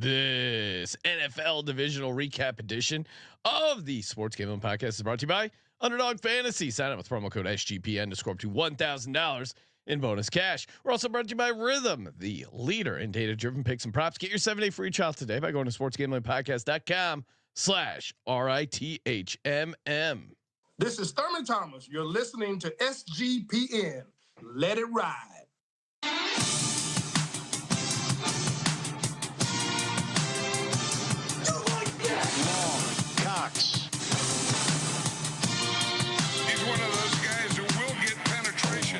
This NFL Divisional Recap edition of the Sports Gambling Podcast is brought to you by Underdog Fantasy. Sign up with promo code SGPN to score up to $1,000 in bonus cash. We're also brought to you by Rhythm, the leader in data-driven picks and props. Get your 7-day free trial today by going to sportsgamblingpodcast.com/RITHMM. This is Thurman Thomas. You're listening to SGPN. Let it ride. Cox. He's one of those guys who will get penetration.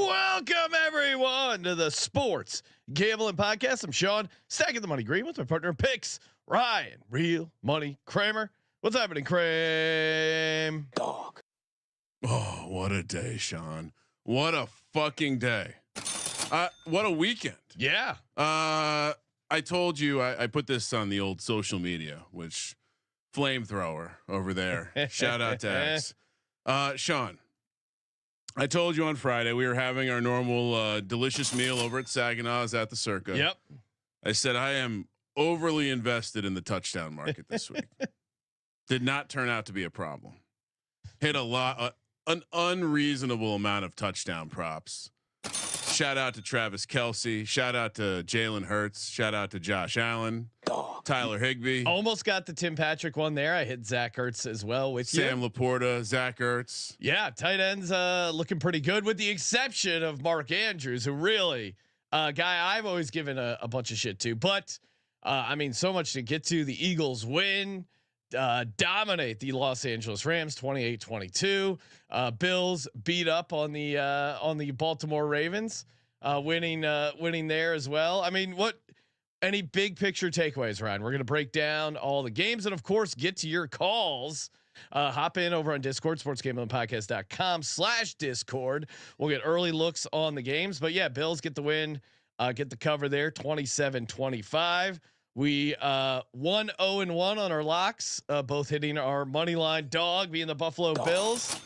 Welcome everyone to the Sports Gambling Podcast. I'm Sean, stacking the money green with my partner in picks, Ryan, Real Money Kramer. What's happening, Kramer? Dog. Oh, what a day, Sean. What a fucking day. What a weekend. Yeah. I told you, I put this on the old social media, which flamethrower over there. Shout out to X. Sean, I told you on Friday we were having our normal delicious meal over at Saginaw's at the Circa. Yep. I said I am overly invested in the touchdown market this week. Did not turn out to be a problem. Hit a lot, an unreasonable amount of touchdown props. Shout out to Travis Kelce. Shout out to Jalen Hurts. Shout out to Josh Allen. Dog. Tyler Higbee. Almost got the Tim Patrick one there. I hit Zach Ertz as well with Sam you. Laporta, Zach Ertz. Yeah, tight ends looking pretty good, with the exception of Mark Andrews, who really guy I've always given a bunch of shit to. But I mean, so much to get to. The Eagles win. Dominate the Los Angeles Rams 28-22. Bills beat up on the Baltimore Ravens, winning there as well. I mean, any big picture takeaways, Ryan? We're going to break down all the games and of course get to your calls. Hop in over on Discord, sportsgamblingpodcast.com/Discord. We'll get early looks on the games, but yeah, Bills get the win, get the cover there, 27-25. We 1-0-1 on our locks, both hitting our money line dog, being the Buffalo Bills.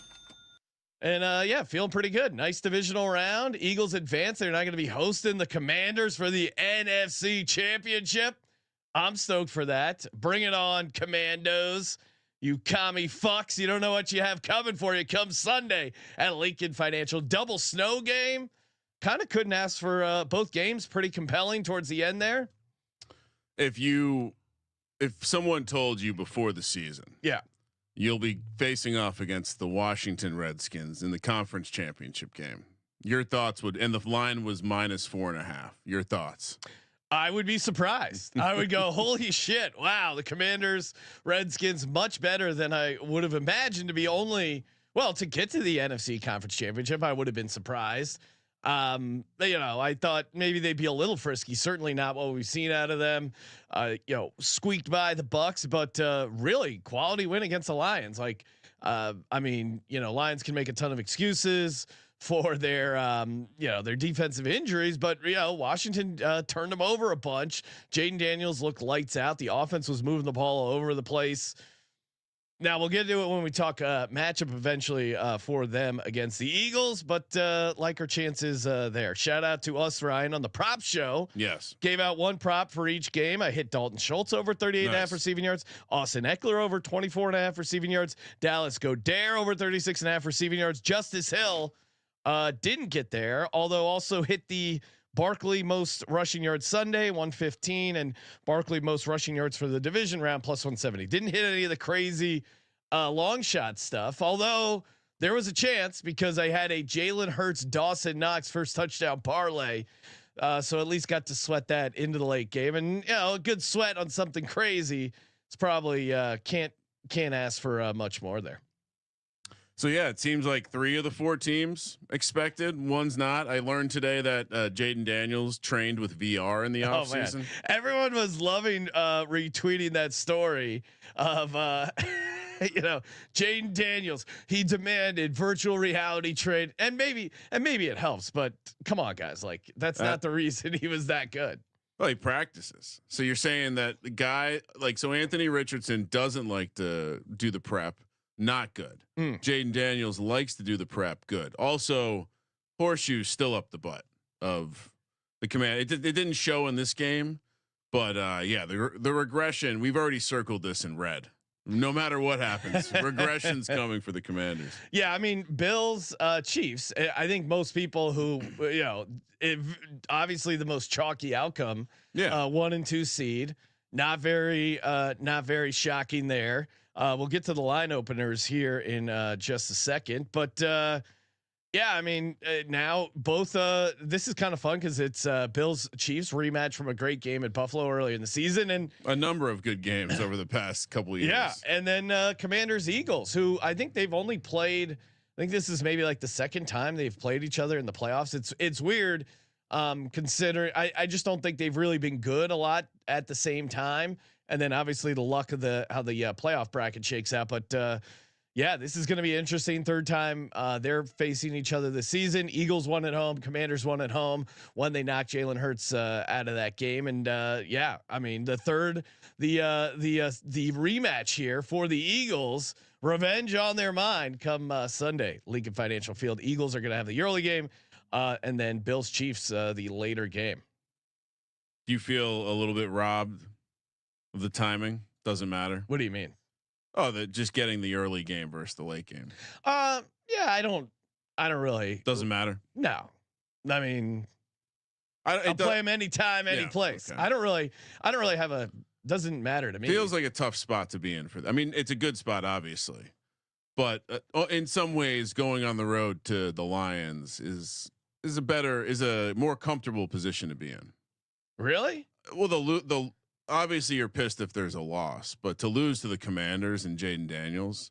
And yeah, feeling pretty good. Nice divisional round. Eagles advance. They're not going to be hosting the Commanders for the NFC Championship. I'm stoked for that. Bring it on, Commandos. You commie fucks. You don't know what you have coming for you come Sunday at Lincoln Financial. Double snow game. Kind of couldn't ask for both games. Pretty compelling towards the end there. If someone told you before the season, yeah, you'll be facing off against the Washington Redskins in the conference championship game, your thoughts would, and the line was -4.5. Your thoughts? I would be surprised. I would go, holy shit. Wow. The Commanders, Redskins, much better than I would have imagined to be to get to the NFC conference championship. I would have been surprised. I thought maybe they'd be a little frisky. Certainly not what we've seen out of them. Squeaked by the Bucks, but really quality win against the Lions. Lions can make a ton of excuses for their defensive injuries, but Washington turned them over a bunch. Jaden Daniels looked lights out. The offense was moving the ball all over the place. Now we'll get to it when we talk matchup eventually for them against the Eagles, but like our chances there. Shout out to us, Ryan, on the prop show. Yes. Gave out one prop for each game. I hit Dalton Schultz over 38.5 receiving yards. Austin Eckler over 24.5 receiving yards. Dallas Goedert over 36.5 receiving yards. Justice Hill didn't get there, although also hit the Barkley most rushing yards Sunday 115 and Barkley most rushing yards for the division round +170. Didn't hit any of the crazy long shot stuff, although there was a chance because I had a Jalen Hurts Dawson Knox first touchdown parlay, so at least got to sweat that into the late game, and a good sweat on something crazy. It's probably can't ask for much more there. So yeah, it seems like 3 of the 4 teams expected. One's not. I learned today that Jaden Daniels trained with VR in the offseason. Everyone was loving retweeting that story of Jaden Daniels. He demanded virtual reality trade, and maybe it helps, but come on, guys, like that's not the reason he was that good. Well, he practices. So you're saying that the guy, like, so Anthony Richardson doesn't like to do the prep. Not good. Jaden Daniels likes to do the prep. Good. Also, Horseshoe's still up the butt of the command. It didn't show in this game, but yeah, the regression. We've already circled this in red. No matter what happens, regression's coming for the Commanders. Yeah, I mean, Bills, Chiefs. I think most people who obviously the most chalky outcome. Yeah, 1 and 2 seed. Not very shocking there. We'll get to the line openers here in just a second, but yeah, I mean, now both. This is kind of fun because it's Bills Chiefs rematch from a great game at Buffalo early in the season, and a number of good games over the past couple of years. Yeah, and then Commanders Eagles, who I think they've only played. I think this is maybe like the second time they've played each other in the playoffs. It's weird, considering I just don't think they've really been good a lot at the same time. And then obviously the luck of how the playoff bracket shakes out, but. Yeah, this is going to be interesting. Third time they're facing each other this season. Eagles won at home, Commanders won at home when they knocked Jalen Hurts out of that game. And yeah, I mean the rematch here for the Eagles, revenge on their mind come Sunday, Lincoln Financial Field. Eagles are going to have the early game, and then Bills Chiefs the later game. Do you feel a little bit robbed of the timing? Doesn't matter. What do you mean? Oh, just getting the early game versus the late game. Yeah, I don't really. Doesn't matter. No, I mean, I'll play him anytime, any place. Okay. I don't really have a. Doesn't matter to me. Feels like a tough spot to be in for. I mean, it's a good spot, obviously, but in some ways, going on the road to the Lions is a more comfortable position to be in. Really? Well, the obviously you're pissed if there's a loss, but to lose to the Commanders and Jaden Daniels,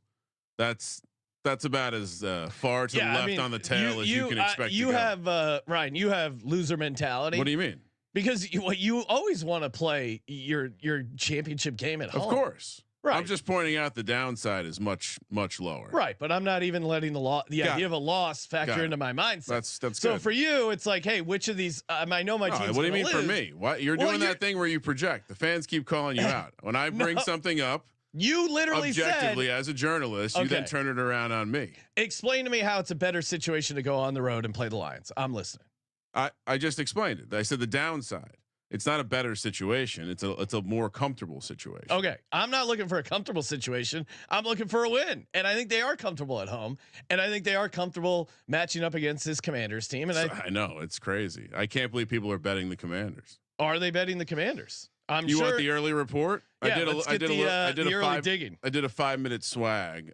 that's about as far to the left on the tail as you can expect. You have Ryan. You have loser mentality. What do you mean? Because you always want to play your championship game at home. Of course. Right. I'm just pointing out the downside is much lower. Right, but I'm not even letting the idea of a loss factor into my mindset. That's so good. For you, it's like, hey, which of these? I know my team's. What do you mean lose. for me? What you're doing that thing where you project? The fans keep calling you out when I bring something up. You literally objectively as a journalist, you then turn it around on me. Explain to me how it's a better situation to go on the road and play the Lions. I'm listening. I just explained it. I said the downside. It's not a better situation. It's a more comfortable situation. Okay. I'm not looking for a comfortable situation. I'm looking for a win. And I think they are comfortable at home. And I think they are comfortable matching up against this Commanders team. And I know it's crazy. I can't believe people are betting the Commanders. Are they betting the Commanders? You want the early report? Yeah, I did a early digging. I did a 5-minute swag.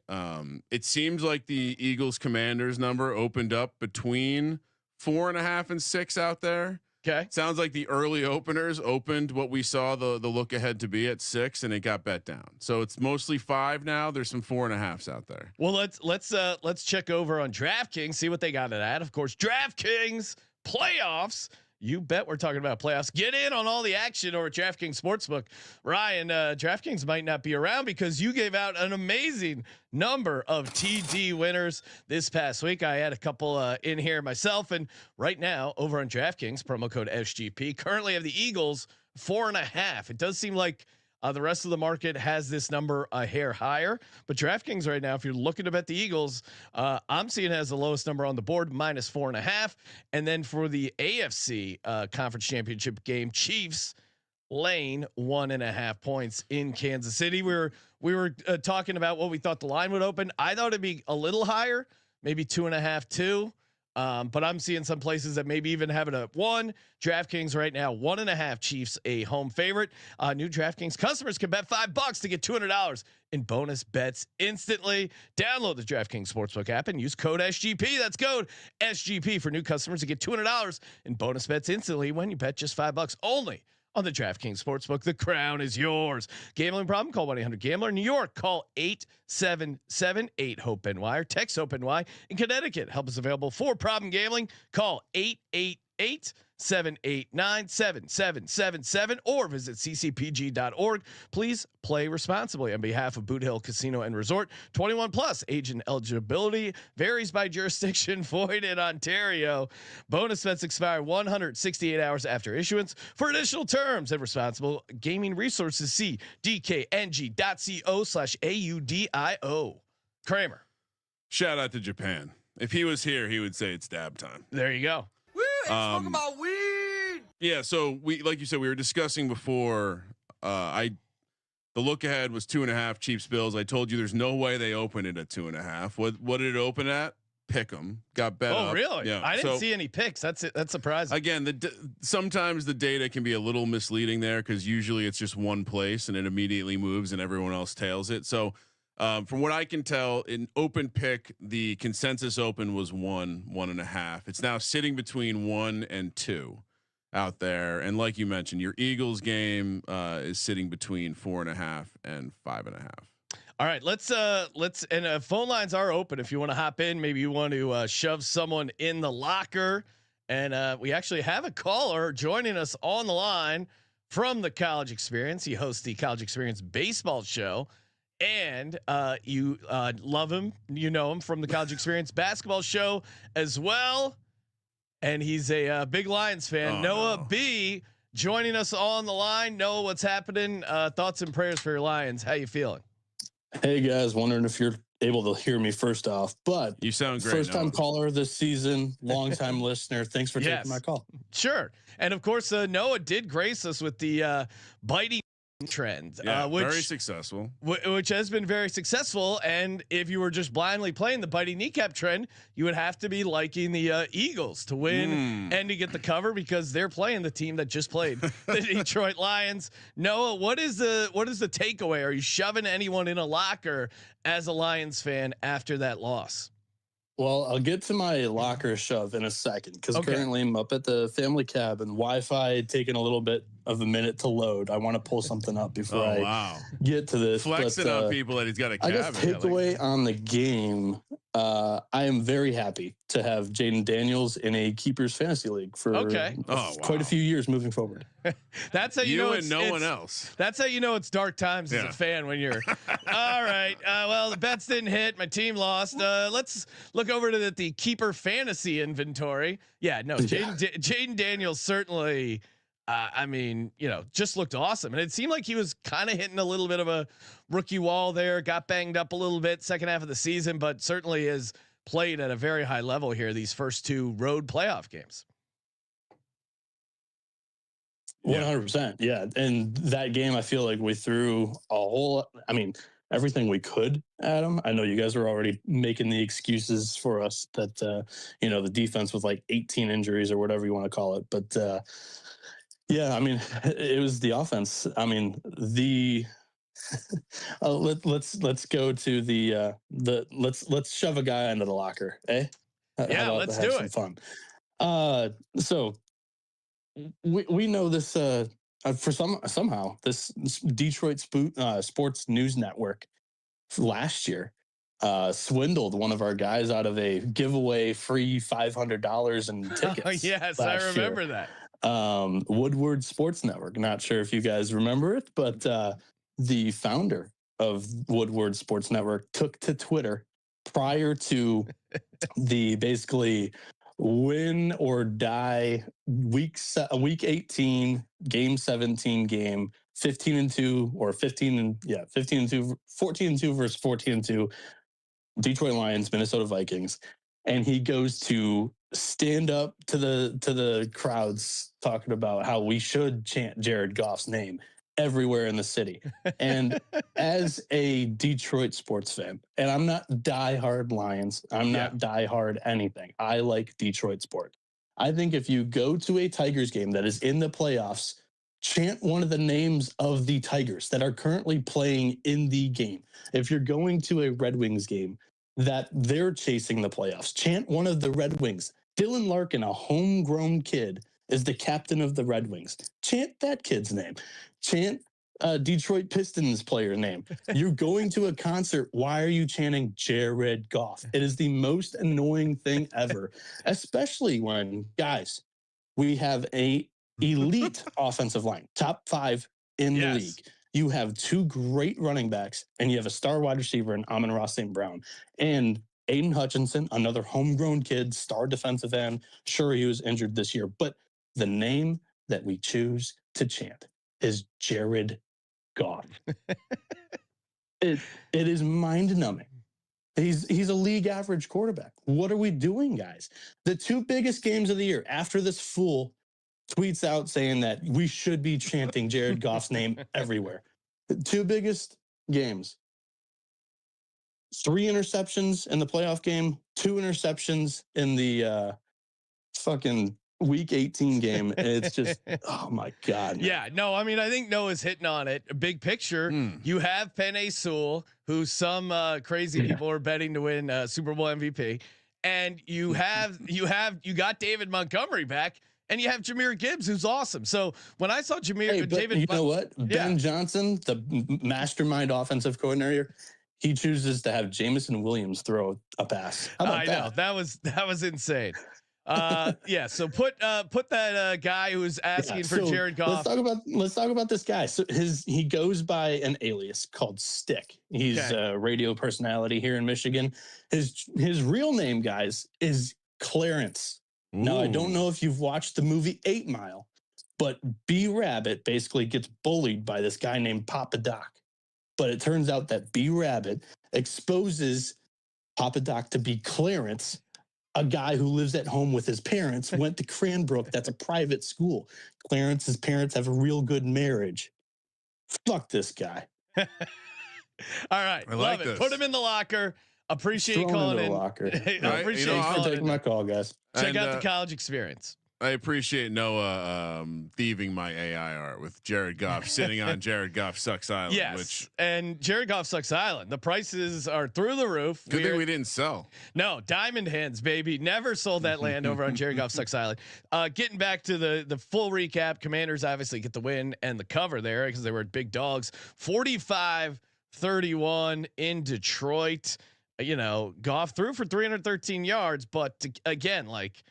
It seems like the Eagles Commanders number opened up between 4.5 and 6 out there. Okay. Sounds like the early openers opened what we saw the look ahead to be at 6, and it got bet down. So it's mostly 5 now. There's some 4.5s out there. Well, let's check over on DraftKings, see what they got it at. Of course, DraftKings playoffs. You bet we're talking about playoffs. Get in on all the action over at DraftKings Sportsbook. Ryan, DraftKings might not be around because you gave out an amazing number of TD winners this past week. I had a couple in here myself, and right now over on DraftKings, promo code SGP. Currently have the Eagles 4.5. It does seem like the rest of the market has this number a hair higher, but DraftKings right now, if you're looking to bet the Eagles, I'm seeing it has the lowest number on the board, -4.5. And then for the AFC conference championship game, Chiefs laying 1.5 points in Kansas City. We were talking about what we thought the line would open. I thought it'd be a little higher, maybe 2.5, 2. But I'm seeing some places that maybe even have it at 1. DraftKings right now 1.5 Chiefs a home favorite. New DraftKings customers can bet $5 to get $200 in bonus bets instantly. Download the DraftKings Sportsbook app and use code SGP. That's code SGP for new customers to get $200 in bonus bets instantly when you bet just $5 only on the DraftKings Sportsbook. The crown is yours. Gambling problem? Call 1-800-GAMBLER. New York, call 877-8-HOPE-NY or text HOPE-NY. In Connecticut, help is available for problem gambling. Call 888 877-889-7777 or visit ccpg.org. Please play responsibly. On behalf of Boot Hill Casino and Resort, 21 plus, age and eligibility varies by jurisdiction, void in Ontario. Bonus bets expire 168 hours after issuance. For additional terms and responsible gaming resources, see dkng.co/audio. Kramer. Shout out to Japan. If he was here, he would say it's dab time. There you go. Woo, it's talking about weed. Yeah. So we, like you said, we were discussing before. The look ahead was 2.5 Chiefs Bills. I told you there's no way they open it at 2.5. What did it open at? Pick 'em. Got bet. Oh, up. really? Yeah. I didn't see any picks. That's it. That's surprising. Again, sometimes the data can be a little misleading there because usually it's just one place and it immediately moves and everyone else tails it. So from what I can tell, in open pick, the consensus open was 1.5. It's now sitting between 1 and 2 out there. And like you mentioned, your Eagles game is sitting between 4.5 and 5.5. All right, let's and phone lines are open if you want to hop in. Maybe you want to shove someone in the locker, and we actually have a caller joining us on the line from the College Experience. He hosts the College Experience baseball show, and you love him, you know him from the College Experience basketball show as well. And he's a big Lions fan. Oh, Noah no. B joining us on the line. Noah, what's happening? Thoughts and prayers for your Lions. How you feeling? Hey guys, wondering if you're able to hear me first off, but You sound great. first time Noah. caller this season, long time listener. Thanks for Yes. taking my call. Sure. And of course, Noah did grace us with the biting trend, Yeah, very which successful. which has been very successful. And if you were just blindly playing the biting kneecap trend, you would have to be liking the Eagles to win and to get the cover because they're playing the team that just played the Detroit Lions. Noah, what is the takeaway? Are you shoving anyone in a locker as a Lions fan after that loss? Well, I'll get to my locker shove in a second because currently I'm up at the family cabin. Wi-Fi taking a little bit of a minute to load. I want to pull something up before I get to this. Flexing on people that he's got a I cabin. guess takeaway on the game. I am very happy to have Jaden Daniels in a keepers fantasy league for quite a few years moving forward. That's how you know and no one else. That's how you know it's dark times as a fan when you're all right. Well, the bets didn't hit. My team lost. Let's look over to the keeper fantasy inventory. Yeah, no, Jaden Daniels certainly. I mean, just looked awesome, and it seemed like he was kind of hitting a little bit of a rookie wall there. Got banged up a little bit second half of the season, but certainly has played at a very high level here these first 2 road playoff games. 100%. Yeah. And that game, I feel like we threw everything we could at him. I know you guys were already making the excuses for us that, the defense with like 18 injuries or whatever you want to call it. But, yeah, I mean, it was the offense. I mean, let's go to let's shove a guy into the locker. Yeah, let's do it. Some fun. So we know this for somehow this Detroit Sports News Network last year swindled one of our guys out of a giveaway free $500 in tickets. Oh, yes, I remember that. Woodward Sports Network. Not sure if you guys remember it, but the founder of Woodward Sports Network took to Twitter prior to the basically win or die week 18 game 17 game 15-2 or 15-2 14-2 versus 14-2 Detroit Lions Minnesota Vikings, and he goes to stand up to the crowds talking about how we should chant Jared Goff's name everywhere in the city. And as a Detroit sports fan, and I'm not diehard Lions, I'm not diehard anything. I like Detroit sports. I think if you go to a Tigers game that is in the playoffs, chant one of the names of the Tigers that are currently playing in the game. If you're going to a Red Wings game that they're chasing the playoffs, chant one of the Red Wings. Dylan Larkin, a homegrown kid, is the captain of the Red Wings. Chant that kid's name. Chant Detroit Pistons player name. You're going to a concert. Why are you chanting Jared Goff? It is the most annoying thing ever, especially when, guys, We have a elite offensive line, top 5 in the league. You have 2 great running backs, and you have a star wide receiver in Amon-Ra St. Brown. And Aiden Hutchinson, another homegrown kid, star defensive end. Sure, he was injured this year, but the name that we choose to chant is Jared Goff. It is mind-numbing. He's a league average quarterback. What are we doing, guys? The 2 biggest games of the year, after this fool tweets out saying that we should be chanting Jared Goff's name everywhere. The 2 biggest games. 3 interceptions in the playoff game, 2 interceptions in the fucking week 18 game. And it's just, oh my God. Man. Yeah, no, I mean, I think Noah's hitting on it. A big picture. You have Penei Sewell, who some crazy people are betting to win Super Bowl MVP. And you got David Montgomery back. And you have Jahmyr Gibbs, who's awesome. So when I saw David, you know what? Ben Johnson, the mastermind offensive coordinator, he chooses to have Jameson Williams throw a pass. How about that? Know that was insane. So put that guy who's asking for Jared Goff. Let's talk about this guy. So he goes by an alias called Stick. He's a radio personality here in Michigan. His real name, guys, is Clarence. Ooh. Now, I don't know if you've watched the movie 8 Mile, but B Rabbit basically gets bullied by this guy named Papa Doc. But it turns out that B Rabbit exposes Papa Doc to be Clarence, a guy who lives at home with his parents, went to Cranbrook. That's a private school. Clarence's parents have a real good marriage. Fuck this guy. All right. I love it. Put him in the locker. Appreciate you calling in. I appreciate you for taking my call, guys. Check out the college experience. I appreciate Noah thieving my AI art with Jared Goff sitting on Jared Goff Sucks Island. Yes, and Jared Goff Sucks Island. The prices are through the roof. Good thing we didn't sell. No, diamond hands, baby. Never sold that land over on Jared Goff Sucks Island. Getting back to the full recap, Commanders obviously get the win and the cover there because they were big dogs. 45-31 in Detroit. You know, Goff threw for 313 yards, but again, like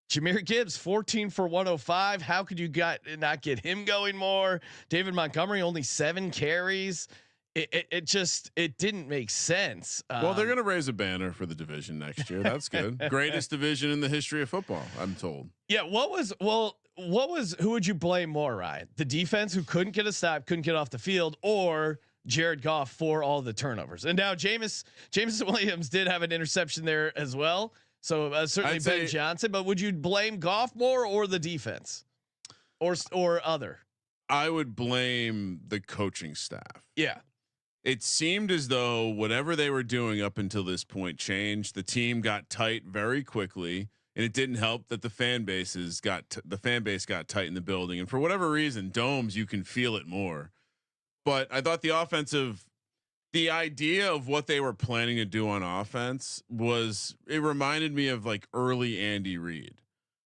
Jahmyr Gibbs, 14 for 105. How could you not get him going more? David Montgomery, only 7 carries. It didn't make sense. Well, they're going to raise a banner for the division next year. That's good. Greatest division in the history of football, I'm told. Yeah. Who would you blame more, Ryan? The defense, who couldn't get a stop, couldn't get off the field, or Jared Goff for all the turnovers? And now Jameson Williams did have an interception there as well. So certainly Ben Johnson, but would you blame Goff more or the defense or other? I would blame the coaching staff. Yeah. It seemed as though whatever they were doing up until this point changed. The team got tight very quickly, and it didn't help that the fan base got tight in the building. And for whatever reason, domes, you can feel it more. But I thought the idea of what they were planning to do on offense it reminded me of like early Andy Reid.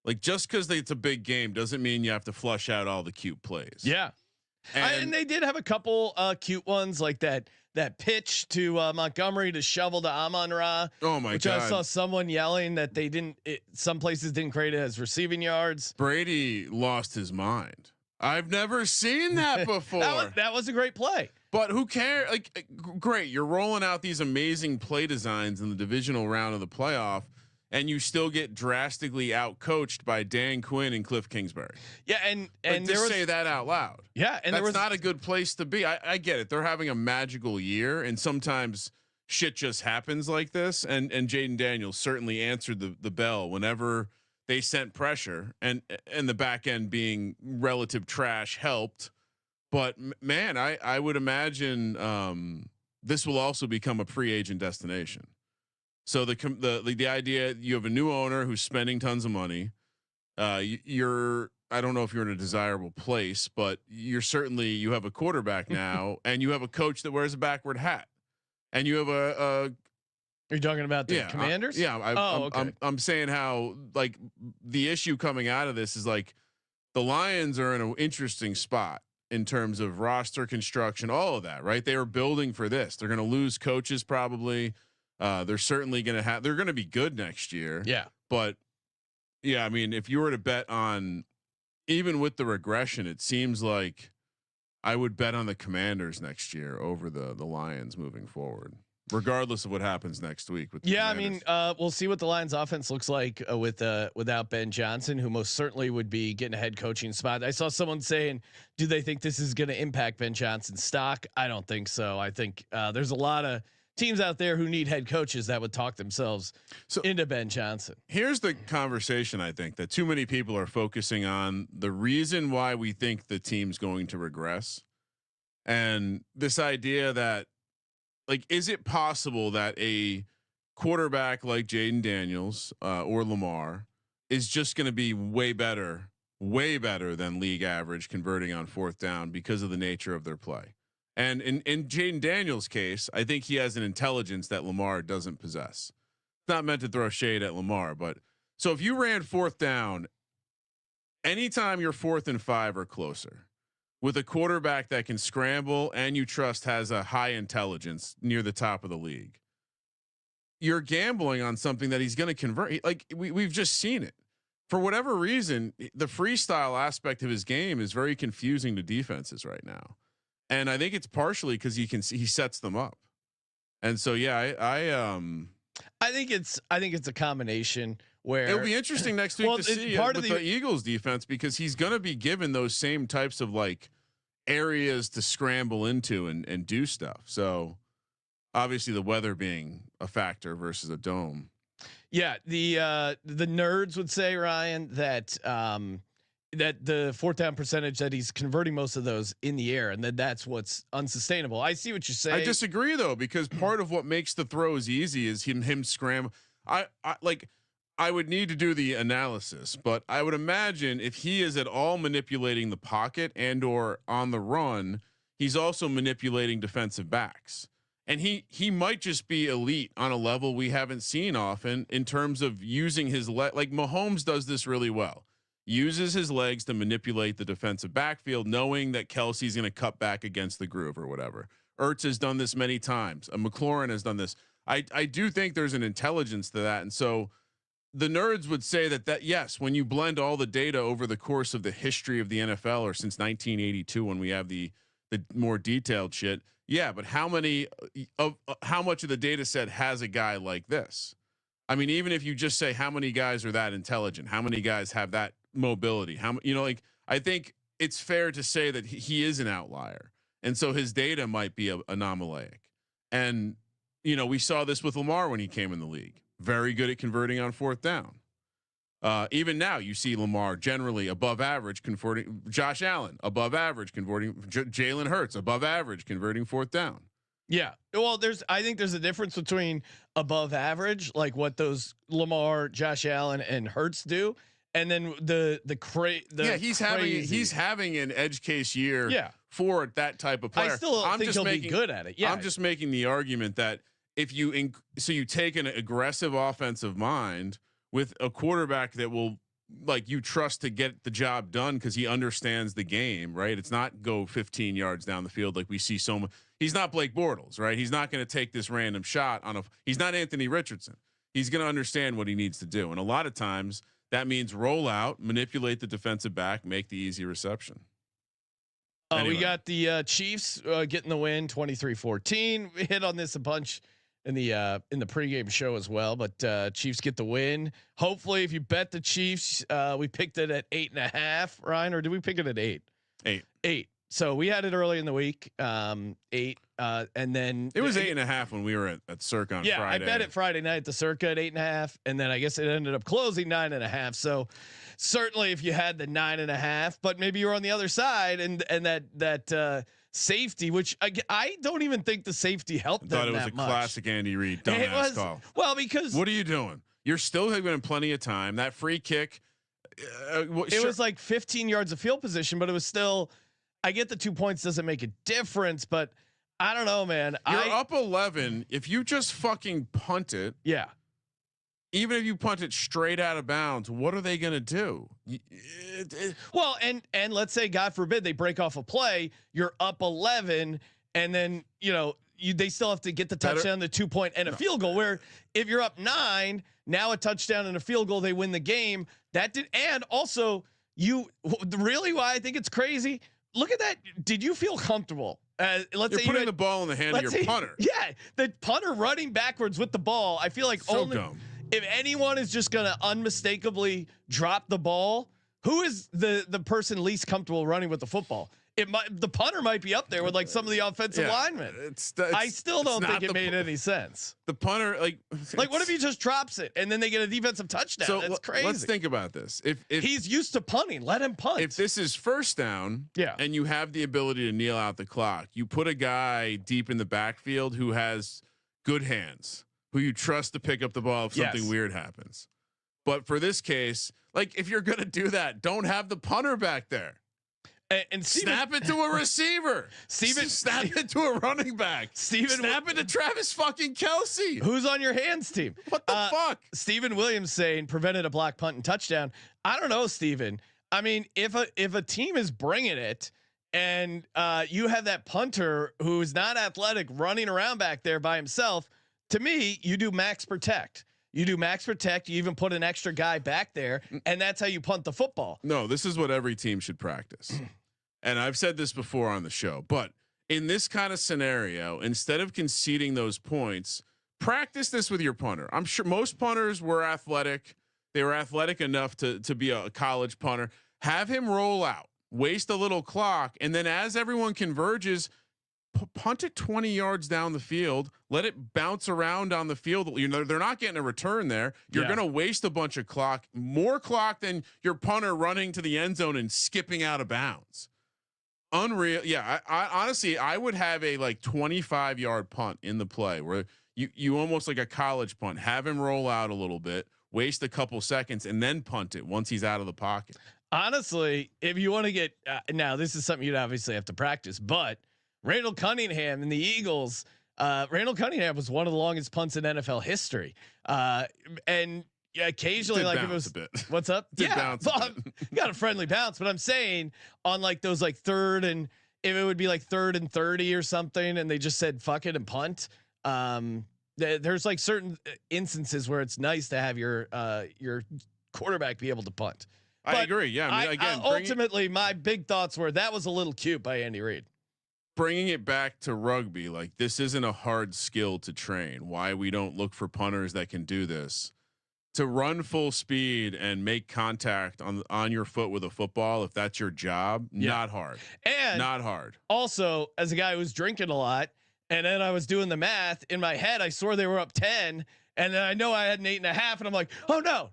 Like just because it's a big game doesn't mean you have to flush out all the cute plays. Yeah. And they did have a couple cute ones like that pitch to Montgomery to shovel to Amon-Ra. Oh my God. I saw someone yelling that some places didn't create it as receiving yards. Brady lost his mind. I've never seen that before. that was a great play. But who cares? Like, great. You're rolling out these amazing play designs in the divisional round of the playoff, and you still get drastically out coached by Dan Quinn and Cliff Kingsbury. Yeah. And just say that out loud. Yeah. And that's not a good place to be. I get it. They're having a magical year, and sometimes shit just happens like this. And Jaden Daniels certainly answered the bell whenever they sent pressure, and the back end being relative trash helped. But man, I would imagine this will also become a free agent destination. So the idea, you have a new owner who's spending tons of money. I don't know if you're in a desirable place, but you have a quarterback now, and you have a coach that wears a backward hat, and you have You're talking about the Commanders? Okay. I'm saying how like the issue coming out of this is like the Lions are in an interesting spot in terms of roster construction, all of that, right? They are building for this. They're going to lose coaches probably. They're certainly they're going to be good next year. Yeah. But yeah, I mean, if you were to bet on even with the regression, it seems like I would bet on the Commanders next year over the Lions moving forward, regardless of what happens next week. With the Commanders. I mean, we'll see what the Lions offense looks like without Ben Johnson, who most certainly would be getting a head coaching spot. I saw someone saying, do they think this is going to impact Ben Johnson's stock? I don't think so. I think there's a lot of teams out there who need head coaches that would talk themselves into Ben Johnson. Here's the conversation. I think that too many people are focusing on the reason why we think the team's going to regress. And this idea that, like, is it possible that a quarterback like Jaden Daniels or Lamar is just going to be way better than league average converting on fourth down because of the nature of their play? And in Jaden Daniels' case, I think he has an intelligence that Lamar doesn't possess. It's not meant to throw shade at Lamar, but so if you ran fourth down, anytime you're 4th and 5 or closer with a quarterback that can scramble and you trust has a high intelligence near the top of the league, you're gambling on something that he's going to convert. Like we've just seen it. For whatever reason, the freestyle aspect of his game is very confusing to defenses right now. And I think it's partially because he sets them up. And so, yeah, I think it's a combination where it'll be interesting next week to see part of the Eagles defense, because he's going to be given those same types of like areas to scramble into and do stuff. So obviously the weather being a factor versus a dome. Yeah. The nerds would say, Ryan, that that the fourth down percentage that he's converting most of those in the air, and that's what's unsustainable. I see what you're saying. I disagree though, because part of what makes the throws easy is him scram. I would need to do the analysis, but I would imagine if he is at all manipulating the pocket and or on the run, he's also manipulating defensive backs. And he might just be elite on a level we haven't seen often in terms of using his like Mahomes does this really well. Uses his legs to manipulate the defensive backfield, knowing that Kelsey's going to cut back against the groove or whatever. Ertz has done this many times. McLaurin has done this. I do think there's an intelligence to that. And so the nerds would say that yes, when you blend all the data over the course of the history of the NFL, or since 1982, when we have the more detailed shit. Yeah. But how much of the data set has a guy like this? I mean, even if you just say how many guys are that intelligent, how many guys have that mobility, like I think it's fair to say that he is an outlier, and so his data might be anomalic. And we saw this with Lamar when he came in the league, very good at converting on fourth down. Even now you see Lamar generally above average converting. Josh Allen above average converting. Jalen Hurts above average converting fourth down. Yeah. Well, I think there's a difference between above average, like what those Lamar, Josh Allen, and Hurts do, and then he's having an edge case year for that type of player. I still think he'll be good at it. Yeah. I'm just making the argument that if you take an aggressive offensive mind with a quarterback that will, like, you trust to get the job done because he understands the game, right? It's not go 15 yards down the field like we see so much. He's not Blake Bortles, right? He's not going to take this random shot he's not Anthony Richardson. He's going to understand what he needs to do. And a lot of times that means roll out, manipulate the defensive back, make the easy reception. We got the Chiefs getting the win 23-14. We hit on this a bunch in the pregame show as well, but Chiefs get the win. Hopefully, if you bet the Chiefs, we picked it at 8.5, Ryan, or did we pick it at 8? 8. So we had it early in the week, 8, and then it was 8.5 when we were at Circa on Friday. I bet it Friday night at the Circa at 8.5, and then I guess it ended up closing 9.5. So certainly, if you had the 9.5, but maybe you were on the other side, and that safety, which I don't even think the safety helped them. I thought it was a classic Andy Reid dumbass call. Well, because what are you doing? You're still having plenty of time. That free kick, it was like 15 yards of field position, but it was still. I get the 2 points doesn't make a difference, but I don't know, man. You're up 11. If you just fucking punt it, even if you punt it straight out of bounds, what are they going to do? Well, and let's say, God forbid, they break off a play. You're up 11, and then they still have to get the touchdown, the 2 point, and a field goal. Where if you're up 9, now a touchdown and a field goal, they win the game. And also you really why I think it's crazy. Look at that. Did you feel comfortable? Let's You're say putting the ball in the hand of your punter. Yeah, the punter running backwards with the ball. I feel like So only dumb. if anyone is just gonna unmistakably drop the ball, who is the person least comfortable running with the football? The punter might be up there with like some of the offensive linemen. I still don't think it made any sense. The punter, like what if he just drops it and then they get a defensive touchdown? So That's crazy. let's think about this. If he's used to punting, let him punt. If this is first down, and you have the ability to kneel out the clock, you put a guy deep in the backfield who has good hands, who you trust to pick up the ball if something weird happens. But for this case, like if you're gonna do that, don't have the punter back there. And snap it to a receiver. Snap it to a running back. Snap it to Travis fucking Kelsey. Who's on your hands team? What the fuck? Steven Williams saying prevented a block punt and touchdown. I don't know, Steven. I mean, if a team is bringing it and you have that punter who's not athletic running around back there by himself, to me, you do max protect. You do max protect. You even put an extra guy back there, and that's how you punt the football. No, this is what every team should practice. And I've said this before on the show, but in this kind of scenario, instead of conceding those points, practice this with your punter. I'm sure most punters were athletic. They were athletic enough to be a college punter. Have him roll out, waste a little clock, and then as everyone converges, punt it 20 yards down the field. Let it bounce around on the field. You know, they're not getting a return there. You're going to waste a bunch of clock, more clock than your punter running to the end zone and skipping out of bounds. Unreal. Yeah. I honestly, I would have a like 25-yard punt in the play where you almost like a college punt, have him roll out a little bit, waste a couple seconds, and then punt it once he's out of the pocket. Honestly, if you want to get now, this is something you'd obviously have to practice, but Randall Cunningham and the Eagles, Randall Cunningham was one of the longest punts in NFL history. And occasionally, like if it was, what's up? Got a friendly bounce, but I'm saying on like those like third and if it would be like 3rd and 30 or something, and they just said fuck it and punt. There's like certain instances where it's nice to have your quarterback be able to punt. But I agree. Yeah. I mean, again, ultimately, my big thoughts were that was a little cute by Andy Reid. Bringing it back to rugby, like this isn't a hard skill to train. Why we don't look for punters that can do this. To run full speed and make contact on your foot with a football, if that's your job, not hard. And not hard. Also, as a guy who's drinking a lot, and then I was doing the math in my head, I swore they were up 10, and then I know I had an 8.5, and I'm like, oh no.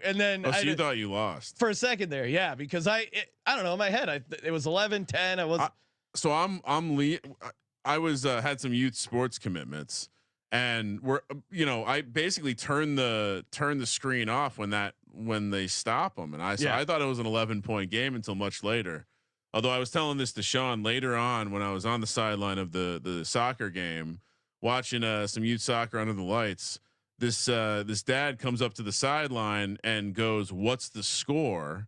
And then so you thought you lost for a second there. Yeah. Because I don't know, in my head, it was 11, 10. I was, I was had some youth sports commitments. And I basically turned the screen off when they stop them, and I thought it was an 11-point game until much later. Although I was telling this to Sean later on when I was on the sideline of the soccer game, watching some youth soccer under the lights. This dad comes up to the sideline and goes, "What's the score?"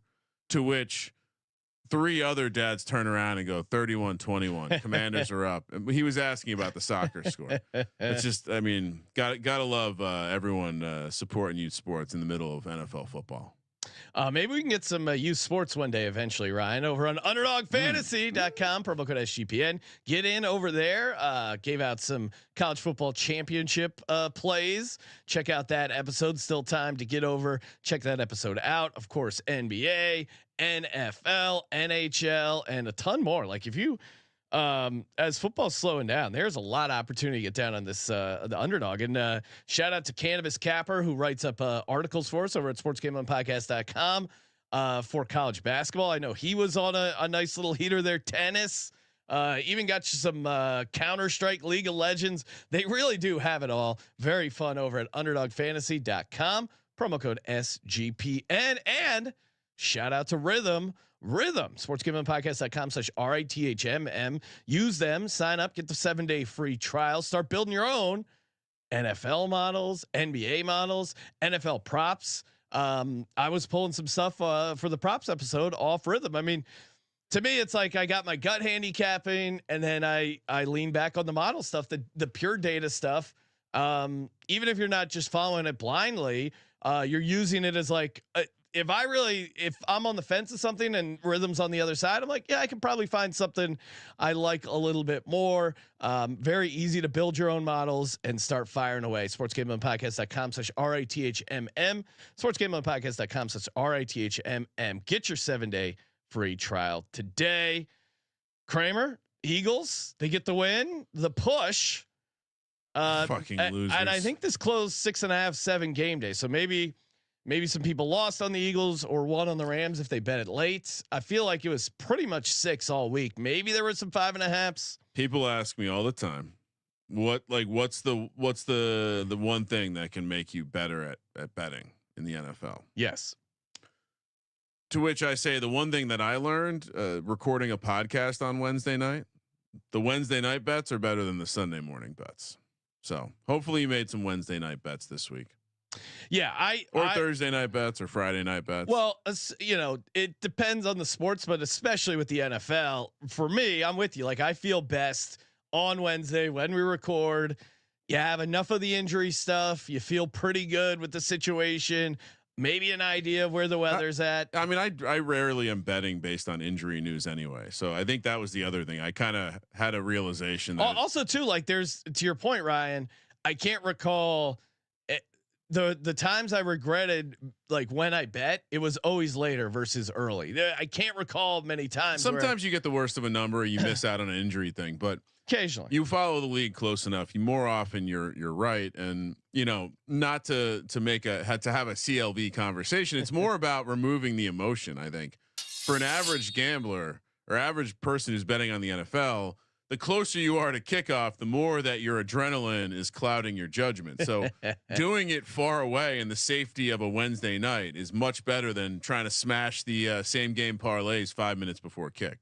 To which 3 other dads turn around and go 31-21. Commanders are up. He was asking about the soccer score. It's just, I mean, gotta love everyone supporting youth sports in the middle of NFL football. Maybe we can get some youth sports one day eventually, Ryan, over on underdogfantasy.com, promo code SGPN. Get in over there. Gave out some college football championship plays. Check out that episode. Still time to get over. Check that episode out. Of course, NBA, NFL, NHL, and a ton more. Like if you, as football's slowing down, there's a lot of opportunity to get down on this, the underdog. And shout out to Cannabis Capper, who writes up articles for us over at sportsgameonpodcast.com for college basketball. I know he was on a nice little heater there. Tennis, even got you some Counter-Strike, League of Legends. They really do have it all. Very fun over at underdogfantasy.com. Promo code SGPN. And shout out to Rhythm, sportsgameonpodcast.com/RITHMM. Use them, sign up, get the 7-day free trial, start building your own NFL models, NBA models, NFL props. I was pulling some stuff for the props episode off Rhythm. I mean, to me, it's like I got my gut handicapping, and then I lean back on the model stuff, the pure data stuff. Even if you're not just following it blindly, you're using it as like if I'm on the fence of something and Rhythm's on the other side, I'm like, yeah, I can probably find something I like a little bit more. Very easy to build your own models and start firing away. sportsgamblingpodcast.com/RITHMM. sportsgamblingpodcast.com/RITHMM. Get your 7-day free trial today. Kramer, Eagles, they get the win, the push. Fucking losers. And I think this closed 6.5, 7 game day. So maybe some people lost on the Eagles or won on the Rams if they bet it late. I feel like it was pretty much 6 all week. Maybe there were some 5.5s. People ask me all the time, what's the one thing that can make you better at betting in the NFL? Yes. To which I say the one thing that I learned recording a podcast on Wednesday night, the Wednesday night bets are better than the Sunday morning bets. So hopefully you made some Wednesday night bets this week. Yeah, Thursday night bets or Friday night bets. Well, it depends on the sports, but especially with the NFL, for me, I'm with you. Like I feel best on Wednesday when we record. You have enough of the injury stuff. You feel pretty good with the situation. Maybe an idea of where the weather's at. I mean, I rarely am betting based on injury news anyway. So I think that was the other thing. I kind of had a realization that also too, like there's, to your point, Ryan, I can't recall the times I regretted, like when I bet, it was always later versus early. I can't recall many times. Sometimes you get the worst of a number, you miss out on an injury thing, but occasionally you follow the league close enough. You more often you're right, and not to have a CLV conversation. It's more about removing the emotion. I think for an average gambler or average person who's betting on the NFL, the closer you are to kickoff, the more that your adrenaline is clouding your judgment. So doing it far away in the safety of a Wednesday night is much better than trying to smash the same game parlays 5 minutes before kick.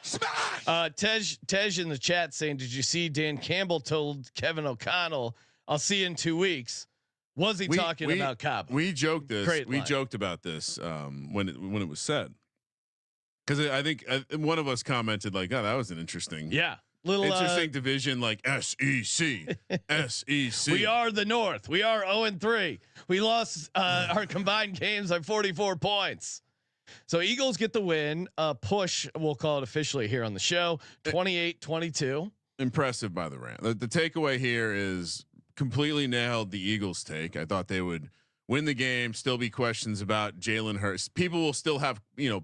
Tej in the chat saying, did you see Dan Campbell told Kevin O'Connell, I'll see you in 2 weeks. Was he talking about Cobb? We joked this. We joked about this when it was said. Cause I think one of us commented like, oh, that was an interesting, little interesting division, like SEC. We are the North. We are 0-3. We lost our combined games by 44 points. So Eagles get the win. Push, we'll call it officially here on the show. 28-22. Impressive by the Rant. The takeaway here is completely nailed the Eagles take. I thought they would win the game. Still be questions about Jalen Hurts. People will still have,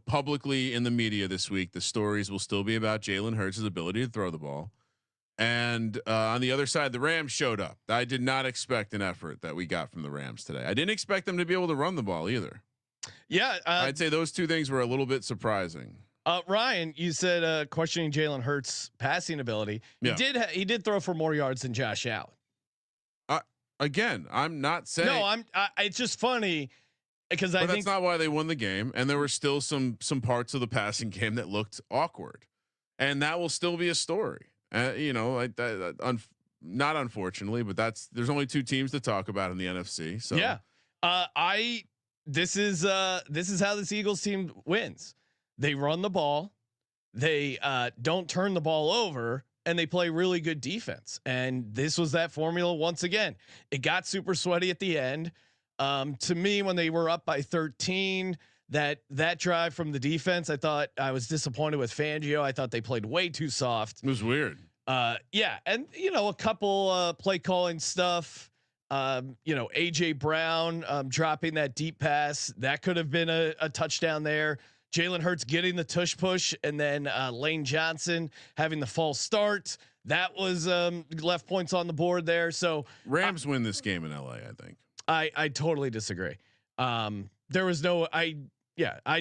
publicly in the media this week, the stories will still be about Jalen Hurts' ability to throw the ball. And on the other side, the Rams showed up. I did not expect an effort that we got from the Rams today. I didn't expect them to be able to run the ball either. Yeah, I'd say those two things were a little bit surprising. Ryan, you said questioning Jalen Hurts' passing ability. He did throw for more yards than Josh Allen. Again, I'm not saying. No, it's just funny because I think that's not why they won the game, and there were still some parts of the passing game that looked awkward, and that will still be a story. Not unfortunately, but there's only 2 teams to talk about in the NFC. So yeah, this is how this Eagles team wins. They run the ball, they don't turn the ball over, and they play really good defense. And this was that formula once again. It got super sweaty at the end. To me, when they were up by 13, that drive from the defense, I thought I was disappointed with Fangio. I thought they played way too soft. It was weird. Yeah, and a couple play calling stuff. AJ Brown dropping that deep pass that could have been a touchdown there. Jalen Hurts getting the tush push, and then Lane Johnson having the false start. That was left points on the board there. So Rams win this game in LA. I think. I totally disagree. There was no. I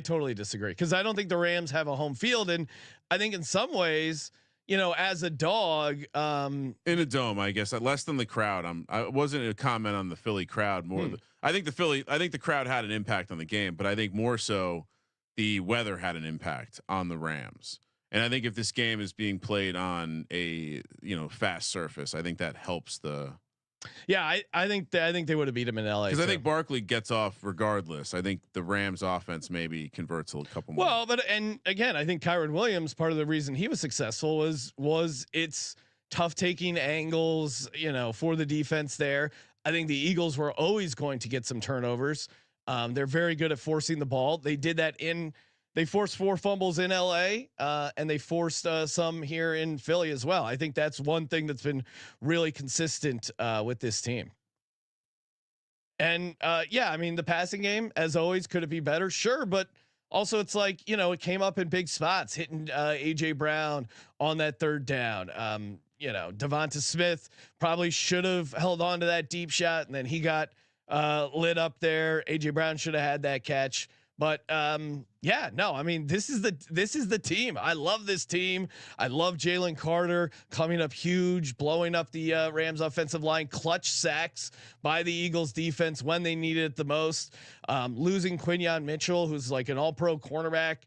totally disagree because I don't think the Rams have a home field, and I think in some ways, as a dog in a dome, I guess less than the crowd. I wasn't a comment on the Philly crowd more. I think the crowd had an impact on the game, but I think more so the weather had an impact on the Rams. And I think if this game is being played on a fast surface, I think that helps the. Yeah, I think they would have beat him in LA because I think Barkley gets off regardless. I think the Rams offense maybe converts a couple more. Well, and again, I think Kyron Williams, part of the reason he was successful was it's tough taking angles, for the defense there. I think the Eagles were always going to get some turnovers. They're very good at forcing the ball. They did that they forced 4 fumbles in LA, and they forced some here in Philly as well. I think that's one thing that's been really consistent with this team. And yeah, I mean, the passing game, as always, could it be better? Sure, but also it's like, it came up in big spots, hitting AJ Brown on that 3rd down. Devonta Smith probably should have held on to that deep shot, and then he got lit up there. AJ Brown should have had that catch. But yeah, no, I mean, this is the team. I love this team. I love Jalen Carter coming up huge, blowing up the Rams offensive line, clutch sacks by the Eagles defense when they needed it the most. Losing Quinyon Mitchell, who's like an all-pro cornerback